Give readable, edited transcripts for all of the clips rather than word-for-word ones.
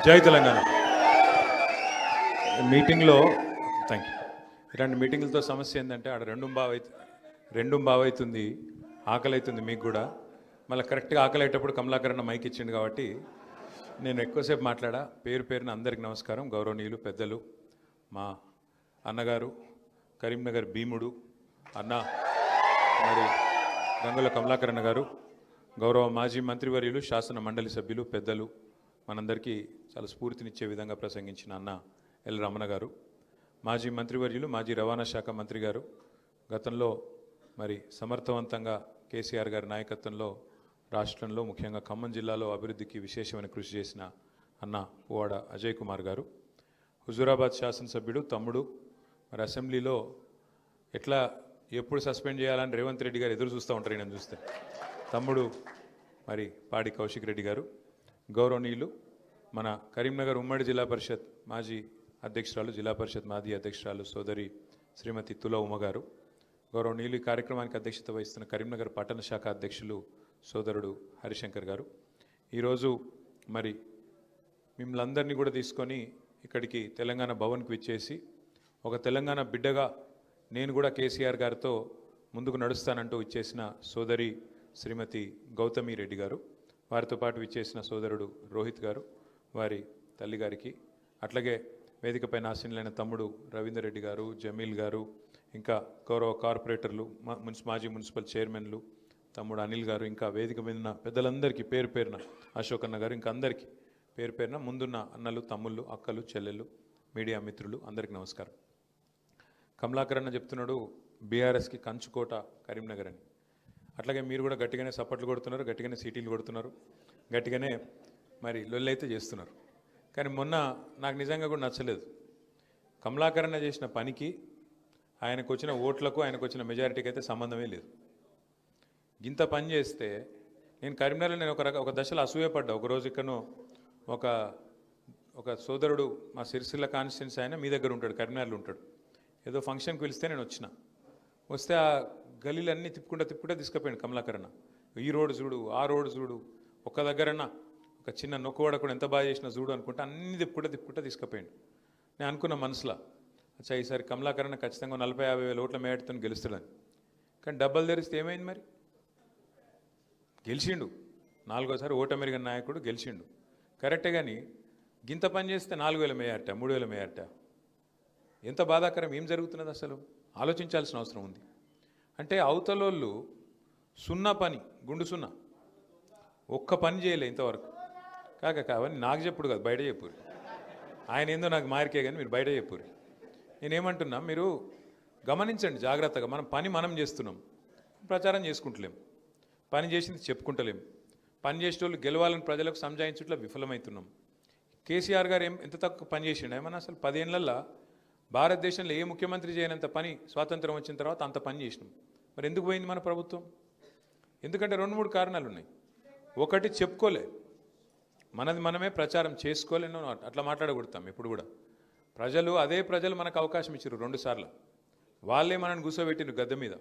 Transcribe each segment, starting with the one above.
జై తెలంగాణ మీటింగ్లో thank you. ఇలాంటి మీటింగ్లతో సమస్య ఏంటంటే ఆడ రెండు బావైతుంది, ఆకలి అవుతుంది మీకు కూడా. మళ్ళీ కరెక్ట్గా ఆకలి అయ్యేటప్పుడు కమలాకరణ మైక్ ఇచ్చిండు కాబట్టి నేను ఎక్కువసేపు మాట్లాడా. పేరున అందరికి నమస్కారం. గౌరవనీయులు పెద్దలు, మా అన్నగారు కరీంనగర్ భీముడు అన్న మరి గంగుల కమలాకరణ గారు, గౌరవ మాజీ మంత్రివర్యులు, శాసన మండలి సభ్యులు, పెద్దలు, మనందరికీ చాలా స్ఫూర్తినిచ్చే విధంగా ప్రసంగించిన అన్న ఎల్ రమణ గారు, మాజీ మంత్రివర్యులు, మాజీ రవాణా శాఖ మంత్రి గారు, గతంలో మరి సమర్థవంతంగా కేసీఆర్ గారి నాయకత్వంలో రాష్ట్రంలో ముఖ్యంగా ఖమ్మం జిల్లాలో అభివృద్ధికి విశేషమైన కృషి చేసిన అన్న పువ్వాడ అజయ్ కుమార్ గారు, హుజూరాబాద్ శాసనసభ్యుడు తమ్ముడు, మరి అసెంబ్లీలో ఎట్లా ఎప్పుడు సస్పెండ్ చేయాలని రేవంత్ రెడ్డి గారు ఎదురు చూస్తూ ఉంటారు నేను చూస్తే, తమ్ముడు మరి పాడి కౌశిక్ రెడ్డి గారు, గౌరవనీయులు మన కరీంనగర్ ఉమ్మడి జిల్లా పరిషత్ మాజీ అధ్యక్షురాలు, జిల్లా పరిషత్ మాజీ అధ్యక్షురాలు సోదరి శ్రీమతి తుల ఉమ గారు, గౌరవనీయులు ఈ కార్యక్రమానికి అధ్యక్షత వహిస్తున్న కరీంనగర్ పట్టణ శాఖ అధ్యక్షులు సోదరుడు హరిశంకర్ గారు, ఈరోజు మరి మిమ్మల్ని అందరినీ కూడా తీసుకొని ఇక్కడికి తెలంగాణ భవన్కి విచ్చేసి ఒక తెలంగాణ బిడ్డగా నేను కూడా కేసీఆర్ గారితో ముందుకు నడుస్తానంటూ ఇచ్చేసిన సోదరి శ్రీమతి గౌతమి రెడ్డి గారు, వారితో పాటు విచ్చేసిన సోదరుడు రోహిత్ గారు, వారి తల్లిగారికి, అట్లాగే వేదికపైన ఆసీనులైన తమ్ముడు రవీందర్ రెడ్డి గారు, జమీల్ గారు, ఇంకా గౌరవ కార్పొరేటర్లు, మాజీ మున్సిపల్ చైర్మన్లు, తమ్ముడు అనిల్ గారు, ఇంకా వేదిక మీద ఉన్న పెద్దలందరికీ పేరున అశోక్ అన్న గారు, ఇంకా అందరికీ పేరున ముందున్న అన్నలు, తమ్ముళ్ళు, అక్కలు, చెల్లెళ్ళు, మీడియా మిత్రులు అందరికీ నమస్కారం. కమలాకరణ చెప్తున్నాడు బీఆర్ఎస్కి కంచుకోట కరీంనగర్ అని. అట్లాగే మీరు కూడా గట్టిగానే సప్పట్లు కొడుతున్నారు, గట్టిగానే సీటీలు కొడుతున్నారు, గట్టిగానే మరి లొల్లైతే చేస్తున్నారు. కానీ మొన్న నాకు నిజంగా కూడా నచ్చలేదు. కమలాకరణ చేసిన పనికి ఆయనకు వచ్చిన ఓట్లకు ఆయనకు వచ్చిన మెజారిటీకి అయితే సంబంధమే లేదు. ఇంత పని చేస్తే నేను కరీంనగర్లో నేను ఒక దశలో అసూయపడ్డా. ఒకరోజు ఇక్కడను ఒక సోదరుడు మా సిరిసిల్ల కాన్స్టిట్యున్సీ ఆయన మీ దగ్గర ఉంటాడు, కరీంనగర్లో ఉంటాడు. ఏదో ఫంక్షన్కి పిలిస్తే నేను వస్తే ఆ గలీలన్నీ తిప్పుకుంటా తీసుకుపోయాడు కమలాకరణ. ఈ రోడ్డు చూడు, ఆ రోడ్డు చూడు, ఒక్క దగ్గరన్నా ఒక చిన్న నొక్కువాడ కూడా ఎంత బాగా చేసినా చూడు అనుకుంటే అన్నీ తిప్పుకుంటా తీసుకుపోయాడు. నేను అనుకున్న మనసులో అచ్చా ఈసారి కమలాకరణ ఖచ్చితంగా 40-50 వేల ఓట్ల మేడతో గెలుస్తాడని. కానీ డబ్బలు తెరిస్తే ఏమైంది మరి? గెలిచిండు, 4వ సారి ఓటమెరిగిన నాయకుడు గెలిచిండు కరెక్టే. కానీ గింత పని చేస్తే 4,000 మేయారట, 3,000 మేయారట. ఎంత బాధాకరం! ఏం జరుగుతున్నది అసలు ఆలోచించాల్సిన అవసరం ఉంది. అంటే అవతలోళ్ళు సున్నా పని, గుండు సున్నా, ఒక్క పని చేయలే ఇంతవరకు. కావని నాకు చెప్పుడు కాదు, బయట చెప్పురు. ఆయన ఏందో నాకు మార్కే కానీ మీరు బయట చెప్పురు. నేనేమంటున్నా, మీరు గమనించండి జాగ్రత్తగా. మనం చేస్తున్నాం, ప్రచారం చేసుకుంటలేం, పని చేసింది చెప్పుకుంటలేం, పని చేసేటోళ్ళు గెలవాలని ప్రజలకు సంజాయించట్లో విఫలమవుతున్నాం. కేసీఆర్ గారు ఎంత తక్కువ పని చేసిండు ఏమన్నా? అసలు 10 ఏళ్లలో భారతదేశంలో ఏ ముఖ్యమంత్రి చేయనంత పని స్వాతంత్రం వచ్చిన తర్వాత అంత పని చేసినాం. మరి ఎందుకు పోయింది మన ప్రభుత్వం? ఎందుకంటే 2-3 కారణాలు ఉన్నాయి. ఒకటి, చెప్పుకోలే, మనది మనమే ప్రచారం చేసుకోలేను, అట్లా మాట్లాడకూడతాం ఎప్పుడు కూడా. అదే ప్రజలు మనకు అవకాశం ఇచ్చారు 2 సార్లు. వాళ్ళే మనల్ని కూర్చోబెట్టిండ్రు గద్దె మీద,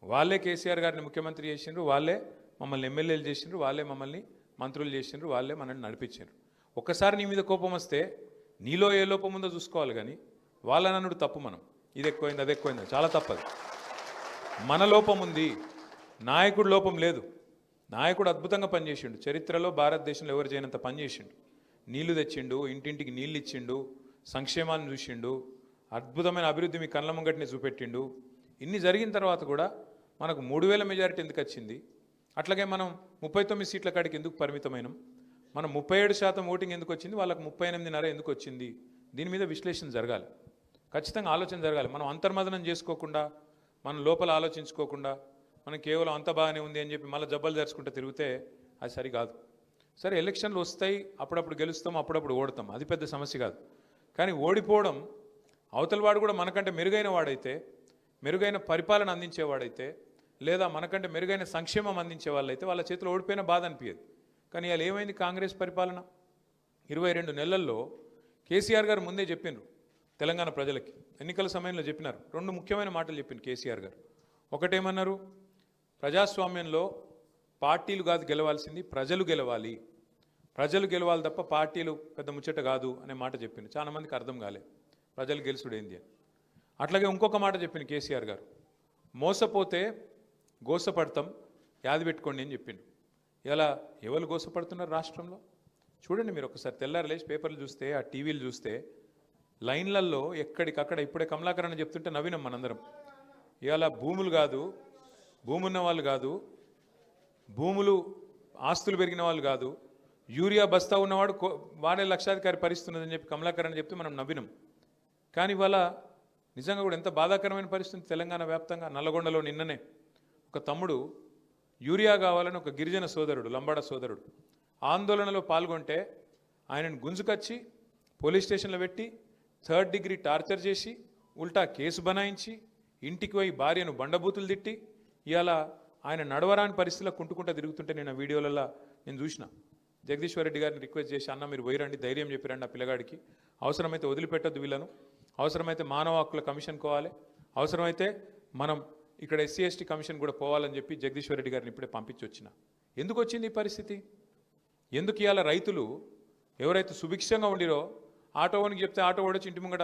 వాళ్ళే కేసీఆర్ గారిని ముఖ్యమంత్రి చేసిండ్రు, వాళ్ళే మమ్మల్ని ఎమ్మెల్యేలు చేసిండ్రు, వాళ్ళే మమ్మల్ని మంత్రులు చేసిండ్రు, వాళ్ళే మనల్ని నడిపించారు. ఒక్కసారి నీ మీద కోపం వస్తే నీలో ఏ లోపం ఉందో చూసుకోవాలి. కానీ వాళ్ళని అన్నాడు తప్పు. మనం ఇది ఎక్కువైంది, అది ఎక్కువైంది, చాలా తప్పదు. మన లోపం ఉంది, నాయకుడు లోపం లేదు. నాయకుడు అద్భుతంగా పనిచేసిండు. చరిత్రలో భారతదేశంలో ఎవరు చేయనంత పనిచేసిండు. నీళ్లు తెచ్చిండు, ఇంటింటికి నీళ్ళు ఇచ్చిండు, సంక్షేమాన్ని చూసిండు, అద్భుతమైన అభివృద్ధి మీ కళ్ళ ముంగటిని చూపెట్టిండు. ఇన్ని జరిగిన తర్వాత కూడా మనకు 3,000 మెజారిటీ ఎందుకు వచ్చింది? అట్లాగే మనం 39 సీట్ల కాడికి ఎందుకు పరిమితమైనం? మనం 37% ఓటింగ్ ఎందుకు వచ్చింది? వాళ్ళకు 38.5 ఎందుకు వచ్చింది? దీని మీద విశ్లేషణ జరగాలి, ఖచ్చితంగా ఆలోచన జరగాలి. మనం అంతర్మదనం చేసుకోకుండా, మనం లోపల ఆలోచించుకోకుండా, మనం కేవలం అంత బాగానే ఉంది అని చెప్పి మళ్ళీ జబ్బలు జరుచుకుంటూ తిరిగితే అది సరికాదు. సరే, ఎలక్షన్లు వస్తాయి, అప్పుడప్పుడు గెలుస్తాం, అప్పుడప్పుడు ఓడతాం, అది పెద్ద సమస్య కాదు. కానీ ఓడిపోవడం, అవతల వాడు కూడా మనకంటే మెరుగైన వాడైతే, మెరుగైన పరిపాలన అందించేవాడైతే, లేదా మనకంటే మెరుగైన సంక్షేమం అందించే వాళ్ళైతే వాళ్ళ చేతిలో ఓడిపోయిన బాధ అనిపించదు. కానీ ఇలా ఏమైంది? కాంగ్రెస్ పరిపాలన 22 నెలల్లో కేసీఆర్ గారు ముందే చెప్పినారు తెలంగాణ ప్రజలకి, ఎన్నికల సమయంలో చెప్పినారు. 2 ముఖ్యమైన మాటలు చెప్పింది కేసీఆర్ గారు. ఒకటేమన్నారు, ప్రజాస్వామ్యంలో పార్టీలు కాదు గెలవాల్సింది, ప్రజలు గెలవాలి. ప్రజలు గెలవాలి తప్ప పార్టీలు పెద్ద ముచ్చట కాదు అనే మాట చెప్పింది. చాలా మందికి అర్థం కాలేదు ప్రజలు గెలుచుడు ఏంది అని. అట్లాగే ఇంకొక మాట చెప్పింది కేసీఆర్ గారు, మోసపోతే గోసపడతాం యాది పెట్టుకోండి అని చెప్పిండు. ఇలా ఎవరు గోసపడుతున్నారు రాష్ట్రంలో చూడండి మీరు ఒకసారి. తెల్లారు లేచి పేపర్లు చూస్తే, ఆ టీవీలు చూస్తే లైన్లలో ఎక్కడికక్కడ ఇప్పుడే కమలాకరణ చెప్తుంటే నవ్వినాం మనందరం. ఇవాళ భూములు కాదు, భూమి ఉన్న వాళ్ళు కాదు, భూములు ఆస్తులు పెరిగిన వాళ్ళు కాదు, యూరియా బస్తా ఉన్నవాడు వాడే లక్షాధికారి పరిస్థితున్నదని చెప్పి కమలాకరణ చెప్తే మనం నవ్వినాం. కానీ ఇవాళ నిజంగా కూడా ఎంత బాధాకరమైన పరిస్థితి తెలంగాణ వ్యాప్తంగా. నల్లగొండలో నిన్ననే ఒక తమ్ముడు యూరియా కావాలని ఒక గిరిజన సోదరుడు, లంబాడ సోదరుడు ఆందోళనలో పాల్గొంటే ఆయనను గుంజుకొచ్చి పోలీస్ స్టేషన్లో పెట్టి 3rd డిగ్రీ టార్చర్ చేసి ఉల్టా కేసు బనాయించి ఇంటికి పోయి భార్యను బండబూతులు తిట్టి ఇవాళ ఆయన నడవరాని పరిస్థితిలో కుంటుకుంటూ తిరుగుతుంటే నేను ఆ వీడియోలలో నేను చూసిన. జగదీశ్వర్ రెడ్డి గారిని రిక్వెస్ట్ చేసి, అన్న మీరు పోయిరండి, ధైర్యం చెప్పిరండి ఆ పిల్లగాడికి, అవసరమైతే వదిలిపెట్టద్దు వీళ్ళను, అవసరమైతే మానవ హక్కుల కమిషన్ పోవాలి, అవసరమైతే మనం ఇక్కడ ఎస్సీ ఎస్టీ కమిషన్ కూడా పోవాలని చెప్పి జగదీశ్వర్ రెడ్డి గారిని ఇప్పుడే పంపించి వచ్చిన. ఎందుకు వచ్చింది ఈ పరిస్థితి? ఎందుకు ఇవాళ రైతులు ఎవరైతే సుభిక్షంగా ఉండిరో ఆటో ఓనికి చెప్తే ఆటో ఓడొచ్చి ఇంటి ముంగట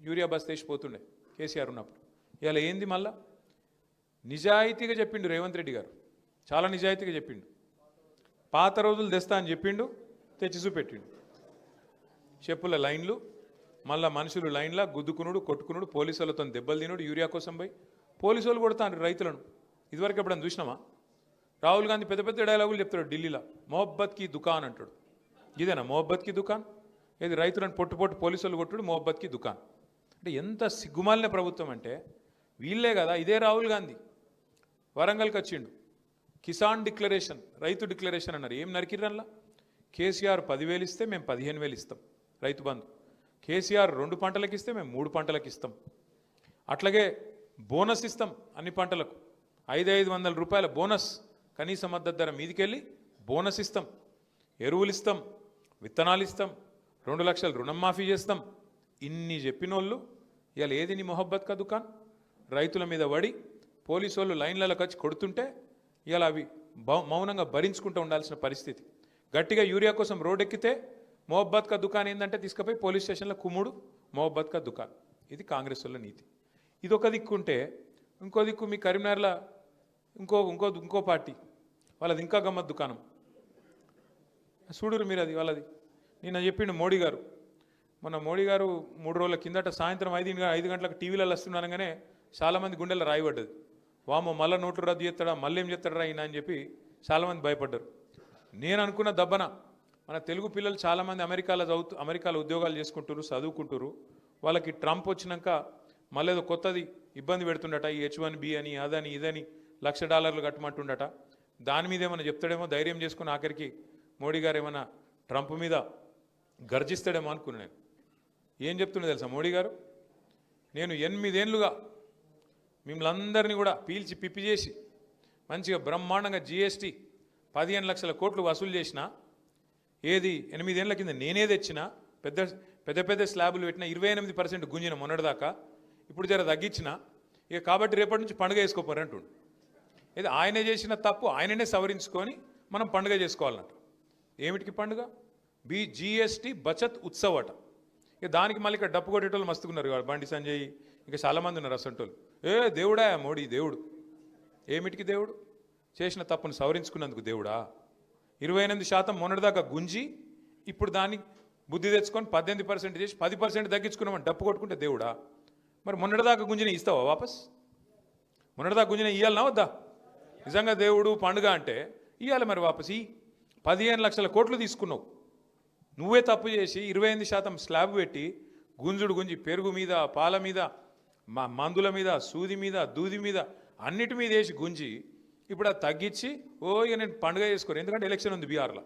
యూరియా బస్ తీసిపోతుండే కేసీఆర్ ఉన్నప్పుడు. ఇవాళ ఏంది మళ్ళా? నిజాయితీగా చెప్పిండు రేవంత్ రెడ్డి గారు, చాలా నిజాయితీగా చెప్పిండు. పాత రోజులు తెస్తా అని చెప్పిండు, తెచ్చి చూపెట్టిండు. చెప్పుల లైన్లు, మళ్ళీ మనుషులు లైన్లా గుద్దుకునుడు, కొట్టుకునుడు, పోలీసులతో దెబ్బలు తినుడు, యూరియా కోసం పోయి పోలీసు వాళ్ళు కొడతాను రైతులను. ఇదివరకు ఎప్పుడన్నా చూసినామా? రాహుల్ గాంధీ పెద్ద పెద్ద డైలాగులు చెప్తాడు ఢిల్లీలో, మొహబ్బత్ కి దుకాన్ అంటాడు. ఇదేనా మొహబ్బత్ కి దుకాన్? ఏది రైతులను పొట్టు పొట్టు పోలీసులు కొట్టుడు మొహబ్బత్ కి దుకాన్ అంటే ఎంత సిగ్గుమాలిన ప్రభుత్వం అంటే వీళ్ళే కదా. ఇదే రాహుల్ గాంధీ వరంగల్కి వచ్చిండు, కిసాన్ డిక్లరేషన్, రైతు డిక్లరేషన్ అన్నారు. ఏం నరికిరల్లా? కేసీఆర్ 10,000 ఇస్తే మేము 15,000 ఇస్తాం రైతు బంధు, కేసీఆర్ 2 పంటలకు ఇస్తే మేము 3 పంటలకు ఇస్తాం, అట్లాగే బోనస్ ఇస్తాం అన్ని పంటలకు 500 రూపాయల బోనస్, కనీస మద్దతు ధర మీదికెళ్ళి బోనస్ ఇస్తాం, ఎరువులు ఇస్తాం, విత్తనాలు ఇస్తాం, 2 లక్షల రుణం మాఫీ చేస్తాం. ఇన్ని చెప్పినోళ్ళు ఇవాళ ఏది నీ మొహబ్బత్ కా దుకాన్? రైతుల మీద పడి పోలీసు వాళ్ళు లైన్లకు వచ్చి కొడుతుంటే ఇవాళ అవి మౌనంగా భరించుకుంటూ ఉండాల్సిన పరిస్థితి. గట్టిగా యూరియా కోసం రోడ్డెక్కితే మొహబ్బత్ కా దుకాన్ ఏంటంటే తీసుకుపోయి పోలీస్ స్టేషన్లో కుమ్ముడు మొహబ్బత్ కా దుకాన్. ఇది కాంగ్రెస్ వాళ్ళ నీతి. ఇది ఒక దిక్కుంటే ఇంకో దిక్కు మీ కరీంనగర్లో ఇంకో పార్టీ వాళ్ళది ఇంకా గమ్మత్ దుకాణం. చూడురు మీరు అది వాళ్ళది. నిన్న చెప్పిండు మోడీ గారు, మొన్న మోడీ గారు 3 రోజుల కిందట సాయంత్రం 5 గంటలకు టీవీలలో వస్తున్నానగానే చాలామంది గుండెల్లో రాయబడ్డది. వామో మళ్ళీ నోట్లు రద్దు చేస్తాడా, మళ్ళీ ఏం చేస్తాడా ఈయన అని చెప్పి చాలామంది భయపడ్డారు. నేను అనుకున్న దబ్బన మన తెలుగు పిల్లలు చాలామంది అమెరికాలో ఉద్యోగాలు చేసుకుంటారు, చదువుకుంటారు. వాళ్ళకి ట్రంప్ వచ్చినాక మళ్ళీ ఏదో కొత్తది ఇబ్బంది పెడుతుండట, ఈ H1B అని అదని ఇదని $1,00,000 కట్టమంటుండట. దాని మీద ఏమైనా చెప్తాడేమో ధైర్యం చేసుకుని ఆఖరికి మోడీ గారు ఏమైనా ట్రంప్ మీద గర్జిస్తాడేమో అనుకున్నాను. ఏం చెప్తున్నా తెలుసా మోడీ గారు? నేను 8 ఏళ్ళుగా మిమ్మల్ని అందరినీ కూడా పీల్చి పిప్పి చేసి మంచిగా బ్రహ్మాండంగా GST 15 లక్షల కోట్లు వసూలు చేసిన, ఏది 8 ఏళ్ల కింద నేనే తెచ్చిన, పెద్ద స్లాబులు పెట్టిన, 28% గుంజిన మొన్నటిదాకా, ఇప్పుడు జర తగ్గించిన. ఇక కాబట్టి రేపటి నుంచి పండుగ చేసుకోపోరు అంటుండు. ఇది ఆయనే చేసిన తప్పు ఆయననే సవరించుకొని మనం పండుగ చేసుకోవాలన్నట్టు. ఏమిటికి పండుగ? GST బచత్ ఉత్సవ్ అట. ఇక దానికి మళ్ళీ ఇక్కడ డప్పు కొట్టేటోళ్ళు మస్తుకున్నారు కదా, బండి సంజయ్ ఇంకా చాలామంది ఉన్నారు అసంటోళ్ళు. దేవుడా మోడీ దేవుడు? ఏమిటికి దేవుడు? చేసిన తప్పును సవరించుకున్నందుకు దేవుడా? 28% మొన్నటిదాకా గుంజి ఇప్పుడు దాన్ని బుద్ధి తెచ్చుకొని 18% చేసి 10% తగ్గించుకున్నామని డప్పు కొట్టుకుంటే దేవుడా? మరి మొన్నటిదాకా గుంజిన ఇస్తావా వాపస్? మొన్నటిదాకా గుంజిన ఇయ్యాలనా వద్దా? నిజంగా దేవుడు పండుగ అంటే ఇయ్యాలి మరి వాపస్. 15 లక్షల కోట్లు తీసుకున్నావు, నువ్వే తప్పు చేసి 28% స్లాబ్ పెట్టి గుంజి పెరుగు మీద, పాల మీద, మందుల మీద, సూది మీద, దూది మీద, అన్నిటి మీద వేసి గుంజి ఇప్పుడు అది తగ్గించి ఇక నేను పండుగ చేసుకోను. ఎందుకంటే ఎలక్షన్ ఉంది బీహార్లో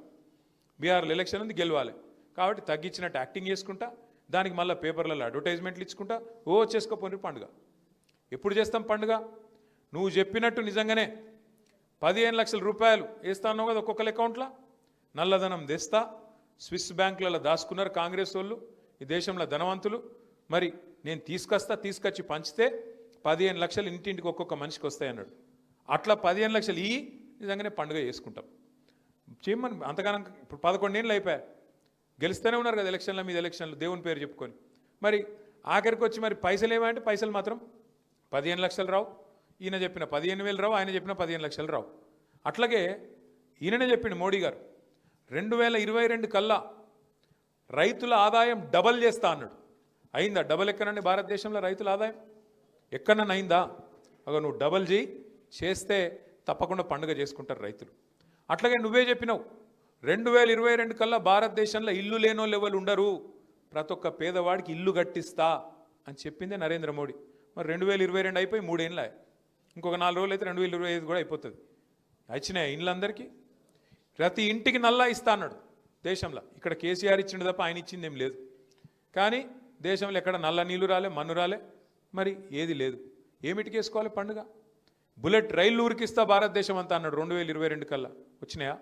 ఎలక్షన్ ఉంది, గెలవాలి కాబట్టి తగ్గించినట్టు యాక్టింగ్ చేసుకుంటా, దానికి మళ్ళీ పేపర్లలో అడ్వర్టైజ్మెంట్లు ఇచ్చుకుంటా చేసుకోపోయి పండుగ. ఎప్పుడు చేస్తాం పండుగ? నువ్వు చెప్పినట్టు నిజంగానే 15 లక్షల రూపాయలు వేస్తాను కదా ఒక్కొక్కరి అకౌంట్లో, నల్లధనం తెస్తా, స్విస్ బ్యాంకులలో దాచుకున్నారు కాంగ్రెస్ వాళ్ళు, ఈ దేశంలో ధనవంతులు. మరి నేను తీసుకొచ్చి పంచితే 15 లక్షలు ఇంటింటికి ఒక్కొక్క మనిషికి వస్తాయన్నాడు. అట్లా 15 లక్షలు నిజంగానే పండుగ చేసుకుంటాం. చేయమని అంతగానం ఇప్పుడు 11 ఏళ్ళు అయిపోయాయి, గెలుస్తూనే ఉన్నారు కదా ఎలక్షన్ల మీద ఎలక్షన్లు దేవుని పేరు చెప్పుకొని. మరి ఆఖరికి వచ్చి మరి పైసలు ఏమంటే పైసలు మాత్రం 15 లక్షలు రావు. ఈయన చెప్పిన 15,000 రావు, ఆయన చెప్పిన 15 లక్షలు రావు. అట్లాగే ఈయననే చెప్పిండు మోడీ గారు 2022 కల్లా రైతుల ఆదాయం డబల్ చేస్తా అన్నాడు. అయిందా డబల్? ఎక్కడండి భారతదేశంలో రైతుల ఆదాయం ఎక్కడన్నా అయిందా? అగ నువ్వు డబల్ చేస్తే తప్పకుండా పండుగ చేసుకుంటారు రైతులు. అట్లాగే నువ్వే చెప్పినావు 2022 కల్లా భారతదేశంలో ఇల్లు లేనోళ్ళు ఎవరు ఉండరు, ప్రతి ఒక్క పేదవాడికి ఇల్లు కట్టిస్తా అని చెప్పిందే నరేంద్ర మోడీ. మరి 2022 అయిపోయి 3 ఏళ్ళ, ఇంకొక 4 రోజులు అయితే 2025 కూడా అయిపోతుంది. వచ్చినాయి ఇండ్లందరికీ, ప్రతి ఇంటికి నల్లా ఇస్తా అన్నాడు దేశంలో. ఇక్కడ కేసీఆర్ ఇచ్చిండు తప్ప ఆయన ఇచ్చింది ఏం లేదు. కానీ దేశంలో ఎక్కడ నల్ల నీళ్లు రాలే, మన్ను రాలే, మరి ఏది లేదు. ఏమిటికి వేసుకోవాలి పండుగ? బుల్లెట్ రైళ్ళు ఊరికిస్తా భారతదేశం అంతా అన్నాడు 2022 కల్లా. వచ్చినాయా?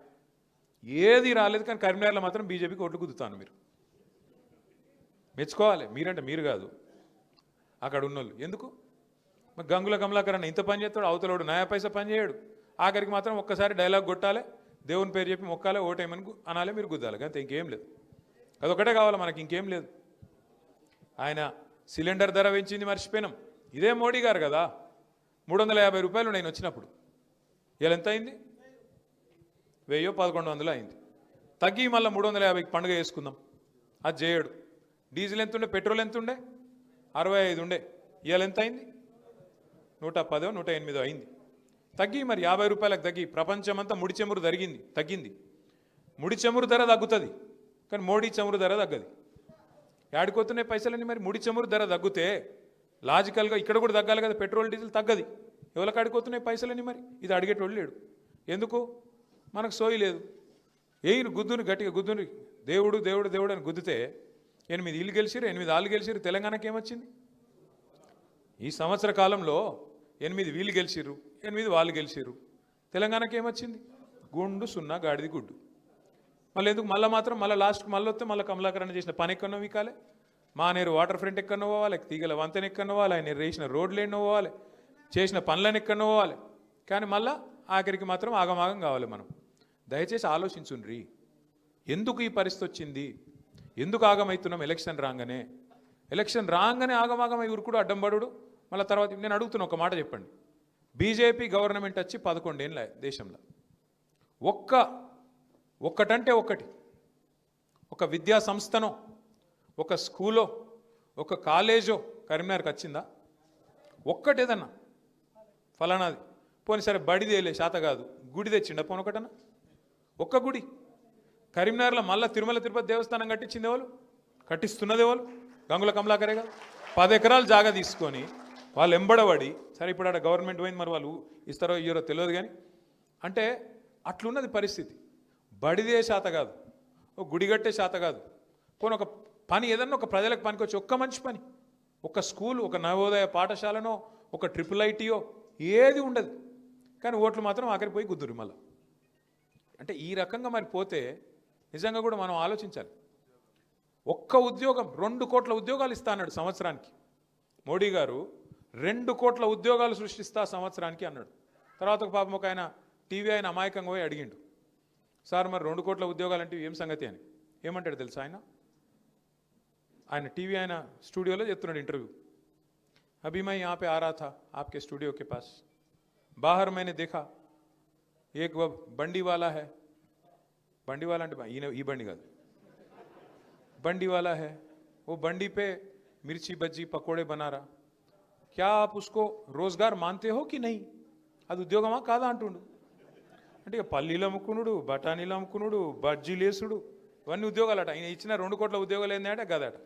ఏది రాలేదు. కానీ కరీంనగర్లో మాత్రం బీజేపీకి ఓట్లు కుదుతాను. మీరు మెచ్చుకోవాలి, మీరంటే మీరు కాదు, అక్కడ ఉన్నోళ్ళు. ఎందుకు? మరి గంగుల కమలాకర్ అన్న ఇంత పని చేస్తాడు, అవతలోడు నయా పైసా పని చేయడు. ఆఖరికి మాత్రం ఒక్కసారి డైలాగ్ కొట్టాలి, దేవుని పేరు చెప్పి మొక్కాలే, ఓటేమని అనాలే, మీరు గుద్దాలి, అంతే, ఇంకేం లేదు. అదొకటే కావాలి మనకి, ఇంకేం లేదు. ఆయన సిలిండర్ ధర పెంచింది మర్చిపోయినాం, ఇదే మోడీ గారు కదా. 350 రూపాయలు నేను వచ్చినప్పుడు, ఇలా ఎంత అయింది? 1000-1100 అయింది. తగ్గి మళ్ళీ 350కి పండుగ చేసుకుందాం, అది చేయడు. డీజిల్ ఎంత ఉండే, పెట్రోల్ ఎంత ఉండే? 65 ఉండే, ఇవాళ ఎంత అయింది? 110-108 అయింది. తగ్గి మరి 50 రూపాయలకు తగ్గి. ప్రపంచమంతా ముడి చమురు తగ్గింది. ముడి చమురు ధర తగ్గుతుంది, కానీ మోడీ చమురు ధర తగ్గది. ఆడిపోతున్నాయి పైసలన్నీ. మరి ముడి చమురు ధర తగ్గితే లాజికల్గా ఇక్కడ కూడా తగ్గాలి కదా, పెట్రోల్ డీజిల్ తగ్గది. ఎవరికి ఆడిపోతున్నాయి పైసలన్నీ? మరి ఇది అడిగేటోళ్ళు లేడు. ఎందుకు? మనకు సోయి లేదు. ఏయిను గుద్దుని గట్టిగా గుద్దుని దేవుడు దేవుడు దేవుడు అని గుద్దితే 8 ఇల్లు గెలిచిరు, 8 ఆళ్ళు గెలిచిరు. తెలంగాణకి ఏమొచ్చింది? ఈ సంవత్సర కాలంలో 8 వీళ్ళు గెలిచిరు, 8 వాళ్ళు గెలిచిరు. తెలంగాణకి ఏమొచ్చింది? గుండు సున్నా గాడిది గుడ్డు. మళ్ళీ ఎందుకు? మళ్ళీ లాస్ట్కి మళ్ళీ వస్తే మళ్ళీ కమలాకరణ చేసిన పని ఎక్కడో వీకాలి, మానేరు వాటర్ ఫ్రంట్ ఎక్కడో పోవాలి, తీగల వంతెన ఎక్కడో పోవాలి, ఆయన వేసిన రోడ్లు ఎన్నో పోవాలి, చేసిన పనులను ఎక్కడో పోవాలి. కానీ మళ్ళీ ఆఖరికి మాత్రం ఆగమాగం కావాలి. మనం దయచేసి ఆలోచించుండ్రి, ఎందుకు ఈ పరిస్థితి వచ్చింది? ఎందుకు ఆగమవుతున్నాం? ఎలక్షన్ రాగానే ఆగమాగమై ఊరుకుడు, అడ్డంబడు. మళ్ళీ తర్వాత నేను అడుగుతున్నా, ఒక మాట చెప్పండి. బీజేపీ గవర్నమెంట్ వచ్చి 11 ఏళ్ళ దేశంలో ఒక్కటంటే ఒక్కటి, ఒక విద్యా సంస్థనో, ఒక స్కూలో, ఒక కాలేజో కరీంనగర్కి వచ్చిందా? ఒక్కటేదన్నా ఫలానాది. పోనీ సరే బడిదేలే శాత కాదు, గుడి తెచ్చిండ పోనీ ఒకటన్నా? ఒక్క గుడి కరీంనగర్లో మళ్ళీ తిరుమల తిరుపతి దేవస్థానం కట్టించింది ఎవరు? కట్టిస్తున్నది ఎవరు? గంగుల కమలాకరే కదా. 10 ఎకరాలు జాగా తీసుకొని వాళ్ళు ఎంబడబడి, సరే ఇప్పుడు ఆడ గవర్నమెంట్ పోయింది, మరి వాళ్ళు ఇస్తారో ఇయ్యరో తెలియదు. కానీ అంటే అట్లున్నది పరిస్థితి. బడిదే శాత కాదు, ఒక గుడి కట్టే శాత కాదు. పోనీ ఒక పని ఏదన్నా ఒక ప్రజలకు పనికొచ్చి ఒక్క మంచి పని, ఒక స్కూల్, ఒక నవోదయ పాఠశాలనో, ఒక IIITయో ఏది ఉండదు. కానీ ఓట్లు మాత్రం ఆఖరి పోయి గుద్దురు మళ్ళీ. అంటే ఈ రకంగా మరి పోతే నిజంగా కూడా మనం ఆలోచించాలి. ఒక్క ఉద్యోగం 2 కోట్ల ఉద్యోగాలు ఇస్తా అన్నాడు సంవత్సరానికి మోడీ గారు. 2 కోట్ల ఉద్యోగాలు సృష్టిస్తా సంవత్సరానికి అన్నాడు. తర్వాత ఒక పాపం ఒక ఆయన టీవీ ఆయన అమాయకంగా పోయి అడిగిండు, సార్ మరి 2 కోట్ల ఉద్యోగాలు అంటే ఏం సంగతి అని. ఏమంటాడు తెలుసా ఆయన టీవీ ఆయన స్టూడియోలో చెప్తున్నాడు ఇంటర్వ్యూ. अभी मैं यहाँ पे आ रहा था आपके स्टूडियो के पास, बाहर मैंने देखा एक वो बंडी वाला है, बंडी वाला ये बंडी का बंडी वाला है, वो बंडी पे मिर्ची बज्जी पकोड़े बना रहा, क्या आप उसको रोजगार मानते हो कि नहीं? అది ఉద్యోగమా కాదా అంటుండు. అంటే ఇక పల్లీలు అమ్ముకునుడు, బఠానీలు అమ్ముకునుడు, బజ్జీలేసుడు, ఇవన్నీ ఉద్యోగాలట. ఆయన ఇచ్చిన 2 కోట్ల ఉద్యోగాలు ఏంటంటే గదట.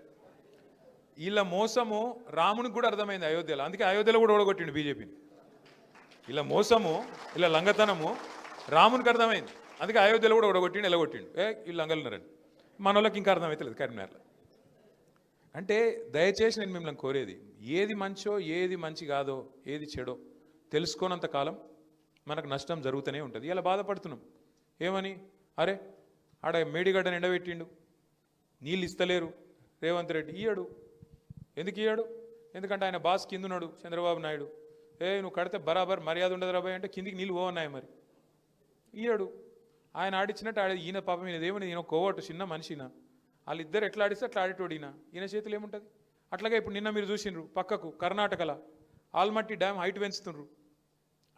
వీళ్ళ మోసము రామునికి కూడా అర్థమైంది అయోధ్యలో, అందుకే అయోధ్యలో కూడా ఓడగొట్టిండు బీజేపీని. ఇలా మోసము, ఇలా లంగతనము రామునికి అర్థమైంది, అందుకే అయోధ్యలో కూడా ఓడగొట్టిండు, ఎలగొట్టిండు. వీళ్ళు లంగలున్నారని మన వాళ్ళకి ఇంకా అర్థమవుతలేదు కరీంనగర్లో. అంటే దయచేసి నేను మిమ్మల్ని కోరేది, ఏది మంచో ఏది మంచి కాదో ఏది చెడో తెలుసుకోనంత కాలం మనకు నష్టం జరుగుతూనే ఉంటుంది. ఇలా బాధపడుతున్నాం ఏమని, అరే ఆడ మేడిగడ్డను ఎండబెట్టిండు, నీళ్ళు ఇస్తలేరు రేవంత్ రెడ్డి, ఇయ్యడు. ఎందుకు ఇయ్యాడు? ఎందుకంటే ఆయన బాస్ కింద ఉన్నాడు చంద్రబాబు నాయుడు. నువ్వు కడితే బరాబర్ మర్యాద ఉండదు రాబాయ్ అంటే కిందికి నీళ్ళు పోవన్నాయి, మరి ఇయ్యాడు. ఆయన ఆడిచ్చినట్టు ఈయన పాపం ఈయన ఏమని ఈయన కోవట్టు చిన్న మనిషిన వాళ్ళిద్దరు ఎట్లా ఆడిస్తే అట్లా ఆడేటోడు ఈయన చేతులు ఏముంటుంది. అట్లాగే ఇప్పుడు నిన్న మీరు చూసిండ్రు పక్కకు కర్ణాటకలో ఆల్మట్టి డ్యామ్ హైట్ పెంచుతుండ్రు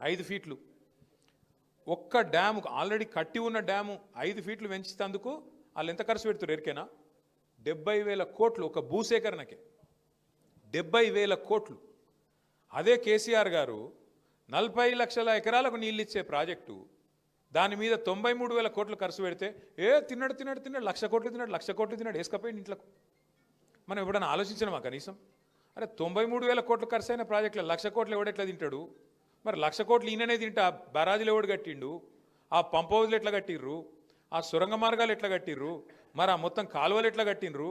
5 ఫీట్లు. ఒక్క డ్యాము ఆల్రెడీ కట్టి ఉన్న డ్యాము 5 ఫీట్లు పెంచుతందుకు వాళ్ళు ఎంత ఖర్చు పెడుతున్నారు ఎరికేనా? 70,000 కోట్లు ఒక భూసేకరణకే. 70,000 కోట్లు. అదే కేసీఆర్ గారు 40 లక్షల ఎకరాలకు నీళ్ళు ఇచ్చే ప్రాజెక్టు దాని మీద 93,000 కోట్లు ఖర్చు పెడితే తిన్నాడు 1,00,000 కోట్లు తిన్నాడు వేసుకపోయింది ఇంట్లోకి. మనం ఎప్పుడైనా ఆలోచించినామా కనీసం? అరే 93,000 కోట్లు ఖర్చు అయిన ప్రాజెక్టులో 1,00,000 కోట్లు ఎవడెట్లా తింటాడు? మరి 1,00,000 కోట్లు ఈయననే తింటా బరాజులు ఎవడు కట్టిండు? ఆ పంప్ హౌజ్లు ఎట్లా కట్టిర్రు? ఆ సొరంగ మార్గాలు ఎట్లా కట్టిర్రు? మరి ఆ మొత్తం కాలువలు ఎట్లా కట్టిండ్రు?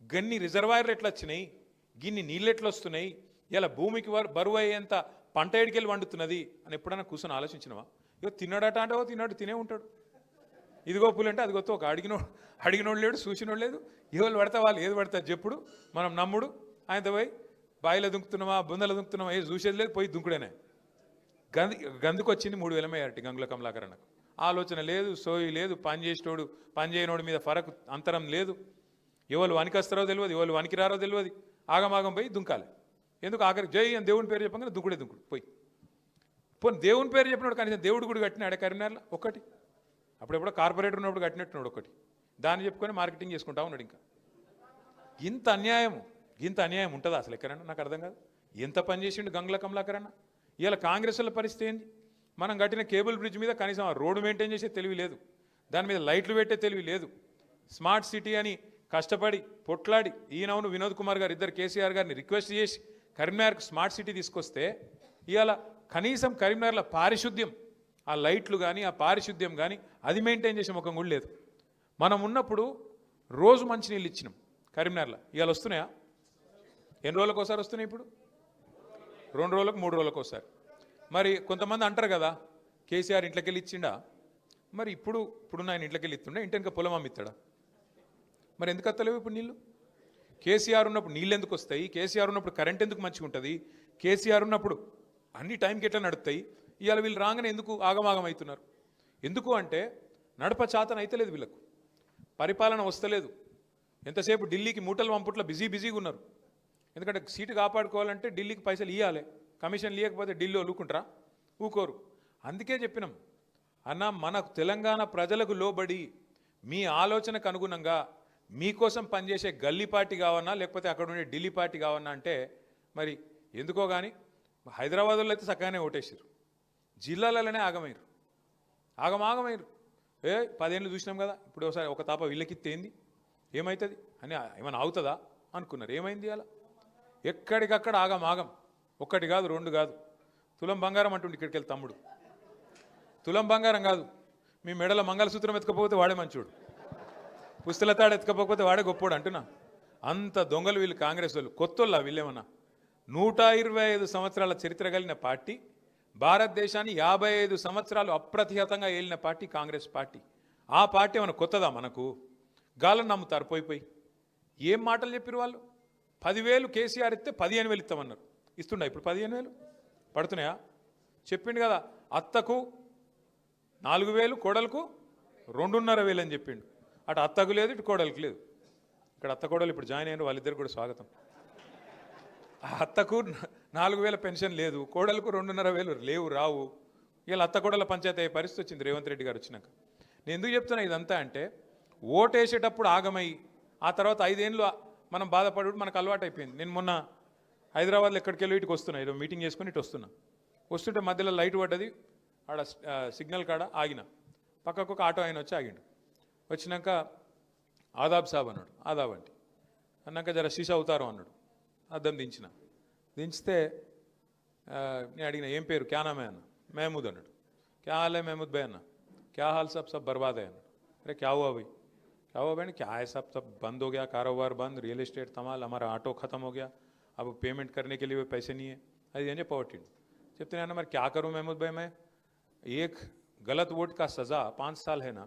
గన్ని రిజర్వాయర్లు ఎట్లా వచ్చినాయి? గిన్ని నీళ్ళు ఎట్లా వస్తున్నాయి? ఇలా భూమికి బరువు అయ్యేంత పంట ఎడికెళ్ళి వండుతున్నది అని ఎప్పుడైనా కూర్చొని ఆలోచించినవా? ఇగో తిన్నాడట అంటే తిన్నాడు తినే ఉంటాడు. ఇదిగో పూలు అంటే అదిగొత్తో ఒక అడిగినోడు లేడు చూసినోడు లేదు. ఎవరు పడతా వాళ్ళు ఏది పడతారు చెప్పుడు మనం నమ్ముడు. ఆయనతో పోయి బాయిలో దుంకుతున్నామా బొందలో దుంకుతున్నామా ఏది చూసేది లేదు, పోయి దుంకుడేనే. గందుకు వచ్చింది 3,000 మెజారిటీ గంగుల కమలాకరణకు. ఆలోచన లేదు, సోయి లేదు, పని చేసేటోడు పని చేయనోడి మీద ఫరక్ అంతరం లేదు. ఎవరు వనికొస్తారో తెలియదు, ఎవరు వనికిరారో తెలియదు. ఆగమాగం పోయి దుంకాలి. ఎందుకు ఆఖరికి జై అని దేవుని పేరు చెప్పగానే దుంకుడు పోయి పోనీ దేవుని పేరు చెప్పినాడు కనీసం దేవుడు గుడి కట్టినాడే కరీంనగర్లో ఒకటి. అప్పుడెప్పుడో కార్పొరేటర్ ఉన్నప్పుడు కట్టినట్టున్నాడు ఒకటి. దాన్ని చెప్పుకొని మార్కెటింగ్ చేసుకుంటా ఉన్నాడు. ఇంకా ఇంత అన్యాయం ఉంటుందా అసలు ఎక్కడన్నా? నాకు అర్థం కాదు. ఎంత పని చేసిండు గంగుల కమలాకరన్న. ఇవాళ కాంగ్రెస్ల పరిస్థితి ఏంది? మనం కట్టిన కేబుల్ బ్రిడ్జ్ మీద కనీసం ఆ రోడ్డు మెయింటైన్ చేసే తెలివి లేదు, దాని మీద లైట్లు పెట్టే తెలివి లేదు. స్మార్ట్ సిటీ అని కష్టపడి పొట్లాడి ఈయనవును వినోద్ కుమార్ గారు ఇద్దరు కేసీఆర్ గారిని రిక్వెస్ట్ చేసి కరీంనగర్కు స్మార్ట్ సిటీ తీసుకొస్తే ఇవాళ కనీసం కరీంనగర్లో పారిశుద్ధ్యం, ఆ లైట్లు కానీ ఆ పారిశుద్ధ్యం కానీ అది మెయింటైన్ చేసే ముఖం కూడా లేదు. మనం ఉన్నప్పుడు రోజు మంచినీళ్ళు ఇచ్చినాం కరీంనగర్లో. ఇవాళ వస్తున్నాయా? ఎన్ని రోజులకు ఒకసారి వస్తున్నాయి? ఇప్పుడు 2 రోజులకు 3 రోజులకు ఒకసారి. మరి కొంతమంది అంటారు కదా కేసీఆర్ ఇంట్లోకి వెళ్ళి ఇచ్చిండా? మరి ఇప్పుడున్న ఆయన ఇంట్లోకి వెళ్ళి ఇస్తుండే ఇంటి పొలం అమ్మిస్తాడా? మరి ఎందుకు వస్తలేవు ఇప్పుడు నీళ్ళు? కేసీఆర్ ఉన్నప్పుడు నీళ్ళు ఎందుకు వస్తాయి? కేసీఆర్ ఉన్నప్పుడు కరెంట్ ఎందుకు మంచిగా ఉంటుంది? కేసీఆర్ ఉన్నప్పుడు అన్ని టైంకి ఎట్లా నడుస్తాయి? ఇవాళ వీళ్ళు రాగానే ఎందుకు ఆగమాగం అవుతున్నారు? ఎందుకు అంటే నడప చాతన అయితలేదు వీళ్ళకు, పరిపాలన వస్తలేదు. ఎంతసేపు ఢిల్లీకి మూటలు పంపుట్ల బిజీగా ఉన్నారు. ఎందుకంటే సీటు కాపాడుకోవాలంటే ఢిల్లీకి పైసలు ఇవ్వాలి. కమిషన్ ఇవ్వకపోతే ఢిల్లీ ఊరుకుంటారా? ఊకోరు. అందుకే చెప్పినాం అన్న, మనకు తెలంగాణ ప్రజలకు లోబడి మీ ఆలోచనకు అనుగుణంగా మీకోసం పనిచేసే గల్లీ పార్టీ కావన్నా లేకపోతే అక్కడ ఉండే ఢిల్లీ పార్టీ కావన్నా అంటే మరి ఎందుకో కానీ హైదరాబాద్లో అయితే చక్కగానే ఓటేసారు, జిల్లాలలోనే ఆగమైరు. 10 ఏళ్ళు చూసినాం కదా. ఇప్పుడు ఒకసారి ఒక తాప వీళ్ళకిస్తే ఏంది ఏమవుతుంది అని ఏమైనా అవుతుందా అనుకున్నారు. ఏమైంది? అలా ఎక్కడికక్కడ ఆగం. 1 కాదు 2 కాదు. తులం బంగారం అంటుండే ఇక్కడికి వెళ్ళి తమ్ముడు. తులం బంగారం కాదు, మీ మెడల మంగళసూత్రం ఎత్తుకపోతే వాడే మంచోడు, పుస్తల తాడు ఎత్తుకపోతే వాడే గొప్పోడు అంటున్నా. అంత దొంగలు వీళ్ళు కాంగ్రెస్ వాళ్ళు. కొత్తోళ్ళ వీళ్ళేమన్నా? 125 సంవత్సరాల చరిత్ర కలిగిన పార్టీ, భారతదేశాన్ని 55 సంవత్సరాలు అప్రతిహతంగా ఏలిన పార్టీ కాంగ్రెస్ పార్టీ. ఆ పార్టీ ఏమైనా కొత్తదా మనకు? గాలను నమ్ముతారు పోయి. ఏం మాటలు చెప్పారు వాళ్ళు? 10,000 కేసీఆర్ ఇస్తే 15,000 ఇస్తామన్నారు. ఇస్తుండా ఇప్పుడు 15,000 పడుతున్నాయా? చెప్పిండు కదా, అత్తకు 4,000 కోడలకు 2,500 అని చెప్పిండు. అటు అత్తకు లేదు, ఇటు కోడలికి లేదు. ఇక్కడ అత్త కోడలు ఇప్పుడు జాయిన్ అయిన వాళ్ళిద్దరు కూడా స్వాగతం. అత్తకు 4,000 పెన్షన్ లేదు, కోడలకు 2,500 రావు. ఇలా అత్త కోడల పంచాయతీ అయ్యే పరిస్థితి వచ్చింది రేవంత్ రెడ్డి గారు వచ్చినాక. నేను ఎందుకు చెప్తున్నా ఇదంతా అంటే, ఓటేసేటప్పుడు ఆగమై ఆ తర్వాత 5 ఏళ్ళు మనం బాధపడు మనకు అలవాటు అయిపోయింది. నేను మొన్న హైదరాబాద్లో ఎక్కడికి వెళ్ళి ఇటుకు వస్తున్నా, ఏదో మీటింగ్ చేసుకుని ఇటు వస్తుంటే మధ్యలో లైట్ పడ్డది, ఆడ సిగ్నల్ కాడ ఆగిన. పక్కకు ఒక ఆటో ఆయన వచ్చి ఆగిండు. వచ్చినాక ఆదాబ్ సాబ్ అన్నాడు. ఆదాబ్ అంటే అన్నాక జర శీష అవుతారు అన్నాడు. అద్దం దించితే నేను అడిగిన ఏం పేరు, క్యా నామే అన్న. మహమూద్ అన్నాడు. క్యా హాల్ హై మహమూద్ భాయ్ అన్న. క్యా హాల్ సబ్ బర్బాద్ అయ్యి అన్నాడు. అరే క్యా హువా భాయ్? क्या हुआ बहन? क्या है सब बंद हो गया, कारोबार बंद, रियल एस्टेट तमाल, हमारा ऑटो खत्म हो गया, अब पेमेंट करने के लिए पैसे नहीं है. అది అని చెప్పవట్టిండు. చెప్తున్నాను మరి క్యా కరూ మహమూద్ భాయ్, మే ఏక్ గలత్ ఓట్ కా సజా 5 సాల్ హేనా,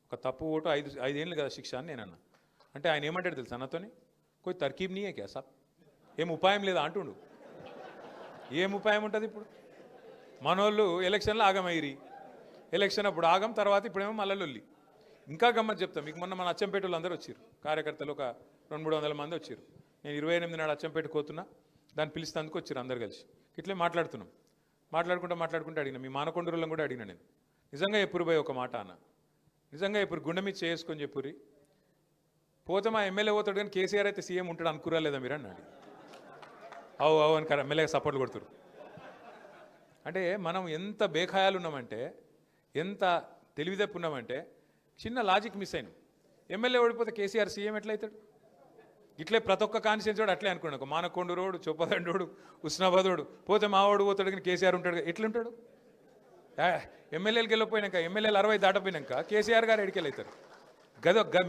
ఒక తప్పు ఓటు 5 ఏళ్ళు కదా శిక్ష అని నేనన్నా. అంటే ఆయన ఏమంటాడు తెలుసా నాతోని, కోయి తర్కీబ్ నీయే క్యా సాబ్, ఏం ఉపాయం లేదా అంటుండు. ఏం ఉపాయం ఉంటుంది ఇప్పుడు? మనోళ్ళు ఎలక్షన్లో ఆగమైరి, ఎలక్షన్ అప్పుడు ఆగం, తర్వాత ఇప్పుడేమో మళ్ళీ లొల్లి. ఇంకా గమ్మత్ చెప్తాం మీకు. మొన్న మన అచ్చంపేట వాళ్ళు అందరూ వచ్చారు, కార్యకర్తలు ఒక 200-300 మంది వచ్చారు. నేను 28 నాడు అచ్చంపేట కోతున్నా, దాన్ని పిలిస్తేందుకు వచ్చారు అందరు కలిసి. ఇట్లే మాట్లాడుతున్నాం. మాట్లాడుకుంటే అడిగిన మీ మానకొండూరులను కూడా అడిగిన నేను, నిజంగా ఎప్పుడు పోయి ఒక మాట అన్న, నిజంగా ఎప్పుడు గుండె మీద చేసుకొని చెప్పుర్రి, పోతే మా ఎమ్మెల్యే పోతాడు కానీ కేసీఆర్ అయితే సీఎం ఉంటాడు అనుకురా లేదా మీరు అన్నాడు. అవు అని ఎమ్మెల్యేగా సపోర్ట్లు కొడుతురు. అంటే మనం ఎంత బేఖాయాలు ఉన్నామంటే, ఎంత తెలివితప్పు ఉన్నామంటే, చిన్న లాజిక్ మిస్ అయినాం. ఎమ్మెల్యే ఓడిపోతే కేసీఆర్ సీఎం ఎట్లయితాడు? ఇట్లే ప్రతి ఒక్క కాన్స్టిట్యూన్సీ వాడు అట్లే అనుకున్నాడు. మానకొండూరోడు, చొప్పదండోడు, ఉస్నాబాదోడు పోతే మావాడు పోతాడు కానీ కేసీఆర్ ఉంటాడు. ఎట్లుంటాడు? ఎమ్మెల్యేలకు వెళ్ళిపోయినాక, ఎమ్మెల్యేలు 60 దాటపోయినాక కేసీఆర్ గారు ఎడికెళ్ళవుతారు.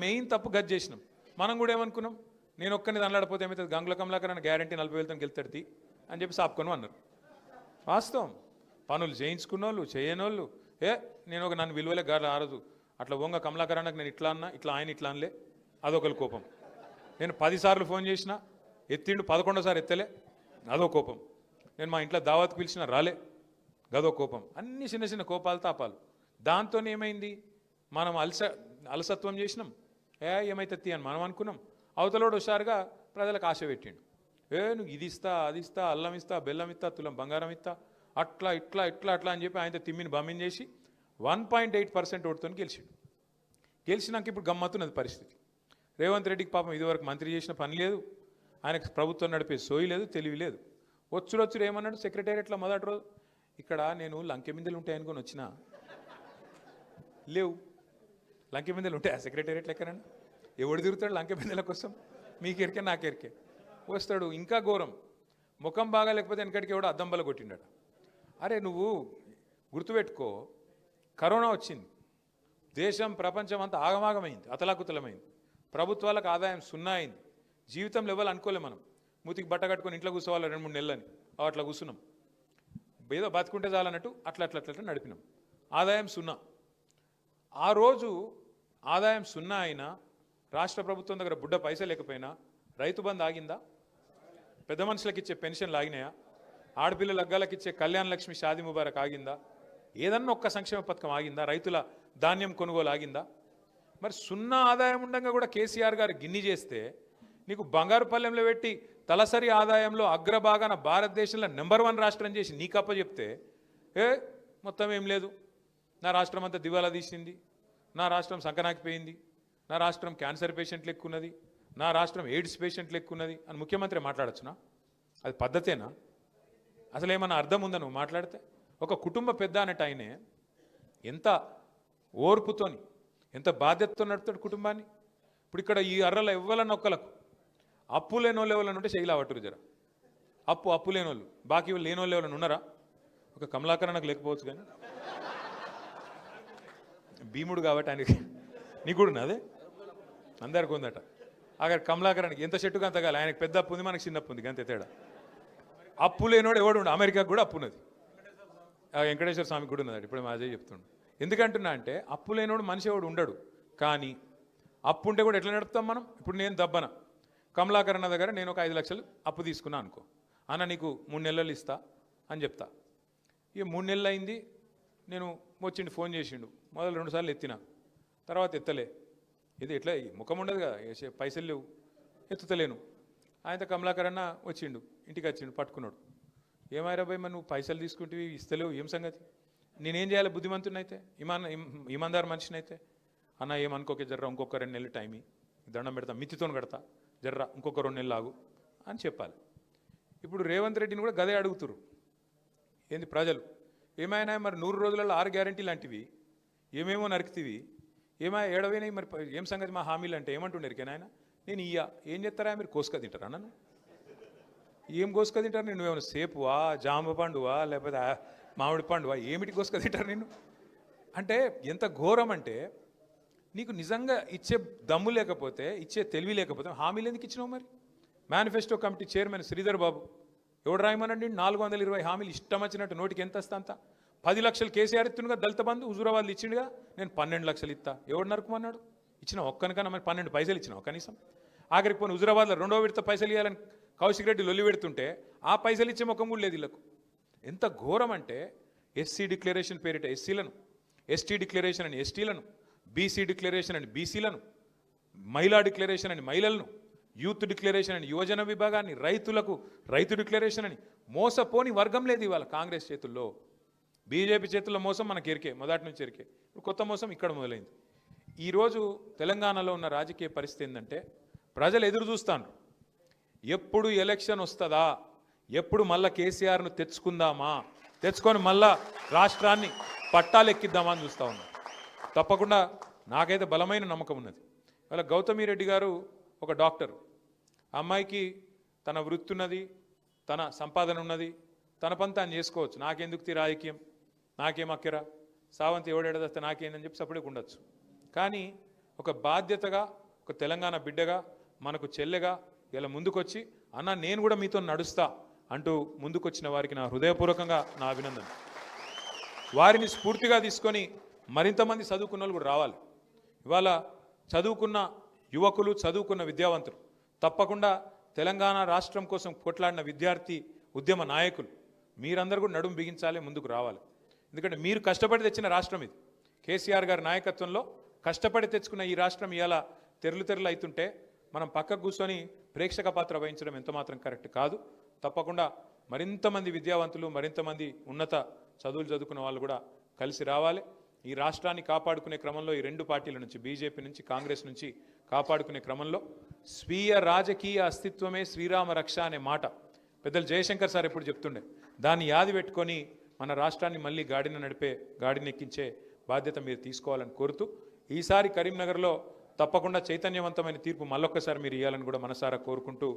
మెయిన్ తప్పు గది చేసినాం. మనం కూడా ఏమనుకున్నాం, నేను ఒక్కరిని దానిలాడిపోతే ఏమవుతుంది, గంగుల కమలాకర్ అని గ్యారంటీ 40,000తో గెలుతాడు అని చెప్పి సాపుకొని అన్నారు. వాస్తవం. పనులు చేయించుకున్న వాళ్ళు, చేయనోళ్ళు, నేను ఒక నన్ను విలువలే గారు ఆరదు అట్లా ఓంగ కమలాకర్ అన్నకు నేను ఇట్లా అన్నా, ఇట్లా ఆయన ఇట్లా అనలే, అదొకరి కోపం. నేను 10 సార్లు ఫోన్ చేసినా ఎత్తిండు, 11వ సారి ఎత్తలే, అదో కోపం. నేను మా ఇంట్లో దావత్కు పిలిచినా రాలే, గదో కోపం. అన్ని చిన్న చిన్న కోపాలు, తాపాలు. దాంతో ఏమైంది, మనం అలసత్వం చేసినాం. ఏమైతే అని మనం అనుకున్నాం. అవతలోడు హుషారుగా ప్రజలకు ఆశ పెట్టిండు. నువ్వు ఇది ఇస్తా, అది ఇస్తా, అల్లం ఇస్తా, బెల్లం ఇస్తా, తులం బంగారం ఇస్తా, అట్లా ఇట్లా ఇట్లా అట్లా అని చెప్పి ఆయనతో తిమ్మిని బమ్మిని చేసి 1.8% ఓటుతో గెలిచిండు. గెలిచినాక ఇప్పుడు గమ్మత్తున్నది పరిస్థితి. రేవంత్ రెడ్డికి పాపం ఇదివరకు మంత్రి చేసిన పని లేదు, ఆయనకు ప్రభుత్వం నడిపే సోయి లేదు, తెలివి లేదు. వచ్చుడు ఏమన్నాడు సెక్రటేరియట్లో మొదటి రోజు, ఇక్కడ నేను లంకెమిందలు ఉంటాయనుకొని వచ్చినా, లేవు. లంకెమిందలు ఉంటాయి ఆ సెక్రటేరియట్లు ఎక్కడన్నా? ఎవడు తిరుగుతాడు లంకెమిందల కోసం? మీకెరికే నాకెరికే వస్తాడు. ఇంకా ఘోరం, ముఖం బాగా లేకపోతే వెనకడికి ఎవడో అద్దం బల కొట్టిండట. అరే నువ్వు గుర్తుపెట్టుకో, కరోనా వచ్చింది, దేశం ప్రపంచం అంతా ఆగమాగమైంది, అతలాకుతలమైంది, ప్రభుత్వాలకు ఆదాయం 0 అయింది. జీవితంలో ఎవరు అనుకోలే మనం. మూతికి బట్ట కట్టుకొని ఇంట్లో కూర్చోవాలి 2-3 నెలలని, అట్లా కూర్చున్నాం. ఏదో బతుకుంటే చాలన్నట్టు అట్లా అట్లా అట్లా నడిపినాం. ఆదాయం 0. ఆ రోజు ఆదాయం 0 అయినా, రాష్ట్ర ప్రభుత్వం దగ్గర బుడ్డ పైసలు లేకపోయినా రైతు బంధు ఆగిందా? పెద్ద మనుషులకు ఇచ్చే పెన్షన్లు ఆగినాయా? ఆడపిల్లల లగ్గాలకు ఇచ్చే కళ్యాణ లక్ష్మి, షాదీ ముబారక్ ఆగిందా? ఏదన్నా ఒక్క సంక్షేమ పథకం ఆగిందా? రైతుల ధాన్యం కొనుగోలు ఆగిందా? మరి 0 ఆదాయం ఉండగా కూడా కేసీఆర్ గారు గిన్ని చేస్తే, నీకు బంగారు పల్లెంలో పెట్టి తలసరి ఆదాయంలో అగ్రభాగాన భారతదేశంలో నెంబర్ 1 రాష్ట్రం చేసి నీకప్ప చెప్తే, మొత్తం ఏం లేదు, నా రాష్ట్రం అంతా దివాలా తీసింది, నా రాష్ట్రం సంకనాకిపోయింది, నా రాష్ట్రం క్యాన్సర్ పేషెంట్లు ఎక్కున్నది, నా రాష్ట్రం ఎయిడ్స్ పేషెంట్లు ఎక్కున్నది అని ముఖ్యమంత్రి మాట్లాడచ్చునా? అది పద్ధతేనా? అసలు ఏమన్నా అర్థం ఉందా నువ్వు మాట్లాడితే? ఒక కుటుంబ పెద్ద అన్నట్టు ఆయనే ఎంత ఓర్పుతోని, ఎంత బాధ్యతతో నడుపుతాడు కుటుంబాన్ని. ఇప్పుడు ఇక్కడ ఈ అర్రల ఎవ్వలన్న ఒక్కలకు అప్పు లేనోళ్ళు ఎవరైనా ఉంటే శైలా పట్టురు జర. అప్పు లేనోళ్ళు, బాకీ లేనోళ్ళు ఎవరైనా ఉన్నారా? ఒక కమలాకరణకు లేకపోవచ్చు కానీ, భీముడు కాబట్టి ఆయనకి, నీకు కూడా ఉన్నదే, అందరికి ఉందట. అక్కడ కమలాకరానికి ఎంత చెట్టుగా అంత కాదు, ఆయనకు పెద్ద అప్పు ఉంది, మనకి చిన్న అప్పు ఉంది, అంతే తేడా. అప్పు లేనోడు ఎవడు ఉండు, అమెరికాకు కూడా అప్పు ఉన్నది, వెంకటేశ్వర స్వామికి కూడా ఉన్నది. ఇప్పుడు మా అజయ్ చెప్తుండు. ఎందుకంటున్నా అంటే, అప్పు లేనోడు మనిషి ఎవడు ఉండడు. కానీ అప్పు ఉంటే కూడా ఎట్లా నడుపుతాం మనం? ఇప్పుడు నేను దబ్బన కమలాకరణ దగ్గర నేను ఒక 5 లక్షలు అప్పు తీసుకున్నా అనుకో, అన్న నీకు 3 నెలలు ఇస్తా అని చెప్తా. ఇక 3 నెలలు అయింది, నేను వచ్చిండు, ఫోన్ చేసిండు, మొదలు 2 సార్లు ఎత్తినా, తర్వాత ఎత్తలే. ఇది ఎట్లా ముఖం ఉండదు కదా, పైసలు లేవు, ఎత్తుతలేను. ఆయనతో కమలాకరణ వచ్చిండు, ఇంటికి వచ్చిండు, పట్టుకున్నాడు. ఏమైరా భయ్, మరి నువ్వు పైసలు తీసుకుంటే ఇస్తలేవు, ఏం సంగతి? నేనేం చేయాలి? బుద్ధిమంతునైతే, ఇమాందారు మనిషినైతే, అన్న ఏమనుకోకే జర్రా, ఇంకొక 2 నెలలు టైం దండం పెడతా, మిత్తితో కడతా, జర్రా ఇంకొక 2 నెలలు ఆగు అని చెప్పాలి. ఇప్పుడు రేవంత్ రెడ్డిని కూడా గదే అడుగుతురు. ఏంది ప్రజలు, ఏమైనా మరి 100 రోజులలో 6 గ్యారెంటీ లాంటివి ఏమేమో నరికితివి, ఏడవైనాయి, మరి ఏం సంగతి మా హామీలు అంటే ఏమంటుండే ఎరికేనా? నేను ఏం చేస్తారా, మీరు కోసుక తింటారా? నన్ను ఏం కోసుక తింటారు? నేను ఏమైనా సేపువా, జామ పండువా, లేకపోతే మామిడి పండువా, ఏమిటి కోసుక తింటారు నిన్ను? అంటే ఎంత ఘోరం అంటే, నీకు నిజంగా ఇచ్చే దమ్ము లేకపోతే, ఇచ్చే తెలివి లేకపోతే హామీలు ఎందుకు ఇచ్చినావు? మరి manifesto committee chairman Sridhar Babu ఎవడు రాయమనండి? 420 హామీలు ఇష్టం వచ్చినట్టు, నోటికి ఎంత వస్తా అంత. 10 లక్షలు కేసీఆర్ ఇస్తుండగా, దళిత బంధు హుజూరాబాద్లు ఇచ్చిండుగా, నేను 12 లక్షలు ఇస్తా. ఎవడు నరుకుమన్నాడు? ఇచ్చిన ఒక్కనికన్నా మరి 12 పైసలు ఇచ్చినావు కనీసం? ఆఖరికి పోనీ హుజూరాబాద్లో 2వ విడత పైసలు ఇవ్వాలని కౌశిక్ రెడ్డి లొల్లి పెడుతుంటే, ఆ పైసలు ఇచ్చే ముఖం కూడా లేదు వీళ్ళకు. ఎంత ఘోరం అంటే, ఎస్సీ డిక్లరేషన్ పేరిట ఎస్సీలను, ఎస్టీ డిక్లరేషన్ అని ఎస్టీలను, బీసీ డిక్లరేషన్ అని బీసీలను, మహిళా డిక్లరేషన్ అని మహిళలను, యూత్ డిక్లరేషన్ అని యువజన విభాగాన్ని, రైతులకు రైతు డిక్లరేషన్ అని మోసపోని వర్గం లేదు ఇవాళ కాంగ్రెస్ చేతుల్లో. బీజేపీ చేతుల్లో మోసం మనకి ఎరికే, మొదటి నుంచి ఎరికే. ఇప్పుడు కొత్త మోసం ఇక్కడ మొదలైంది. ఈరోజు తెలంగాణలో ఉన్న రాజకీయ పరిస్థితి ఏంటంటే ప్రజలు ఎదురు చూస్తాను, ఎప్పుడు ఎలక్షన్ వస్తుందా, ఎప్పుడు మళ్ళా కేసీఆర్ను తెచ్చుకొని మళ్ళా రాష్ట్రాన్ని పట్టాలెక్కిద్దామా అని చూస్తూ ఉన్నారు. తప్పకుండా నాకైతే బలమైన నమ్మకం ఉన్నది. వాళ్ళ గౌతమి రెడ్డి గారు ఒక డాక్టర్, అమ్మాయికి తన వృత్తి ఉన్నది, తన సంపాదన ఉన్నది, తన పని తాను చేసుకోవచ్చు. నాకెందుకు రాజకీయం, నాకేం అక్కరా, సావంతి ఎవడేడదస్తే నాకేందని చెప్పి సపరేట్గా ఉండొచ్చు. కానీ ఒక బాధ్యతగా, ఒక తెలంగాణ బిడ్డగా, మనకు చెల్లెగా ఇలా ముందుకొచ్చి అన్న నేను కూడా మీతో నడుస్తా అంటూ ముందుకొచ్చిన వారికి నా హృదయపూర్వకంగా నా అభినందన. వారిని స్ఫూర్తిగా తీసుకొని మరింతమంది చదువుకున్న వాళ్ళు కూడా రావాలి. ఇవాళ చదువుకున్న యువకులు, చదువుకున్న విద్యావంతులు, తప్పకుండా తెలంగాణ రాష్ట్రం కోసం కొట్లాడిన విద్యార్థి ఉద్యమ నాయకులు మీరందరూ కూడా నడుము బిగించాలి, ముందుకు రావాలి. ఎందుకంటే మీరు కష్టపడి తెచ్చిన రాష్ట్రం ఇది. కేసీఆర్ గారి నాయకత్వంలో కష్టపడి తెచ్చుకున్న ఈ రాష్ట్రం ఇవాళ తెరలు అవుతుంటే మనం పక్కకు కూర్చొని ప్రేక్షక పాత్ర వహించడం ఎంతమాత్రం కరెక్ట్ కాదు. తప్పకుండా మరింతమంది విద్యావంతులు, మరింతమంది ఉన్నత చదువులు చదువుకున్న వాళ్ళు కూడా కలిసి రావాలి. ఈ రాష్ట్రాన్ని కాపాడుకునే క్రమంలో ఈ రెండు పార్టీల నుంచి, బీజేపీ నుంచి, కాంగ్రెస్ నుంచి కాపాడుకునే క్రమంలో స్వీయ రాజకీయ అస్తిత్వమే శ్రీరామ రక్ష అనే మాట పెద్దలు జయశంకర్ సార్ ఎప్పుడు చెప్తుండే. దాన్ని యాది పెట్టుకొని మన రాష్ట్రాన్ని మళ్ళీ గాడిని ఎక్కించే బాధ్యత మీరు తీసుకోవాలని కోరుతూ, ఈసారి కరీంనగర్లో తప్పకుండా చైతన్యవంతమైన తీర్పు మళ్ళొక్కసారి మీరు ఇవ్వాలని కూడా మనసారా కోరుకుంటూ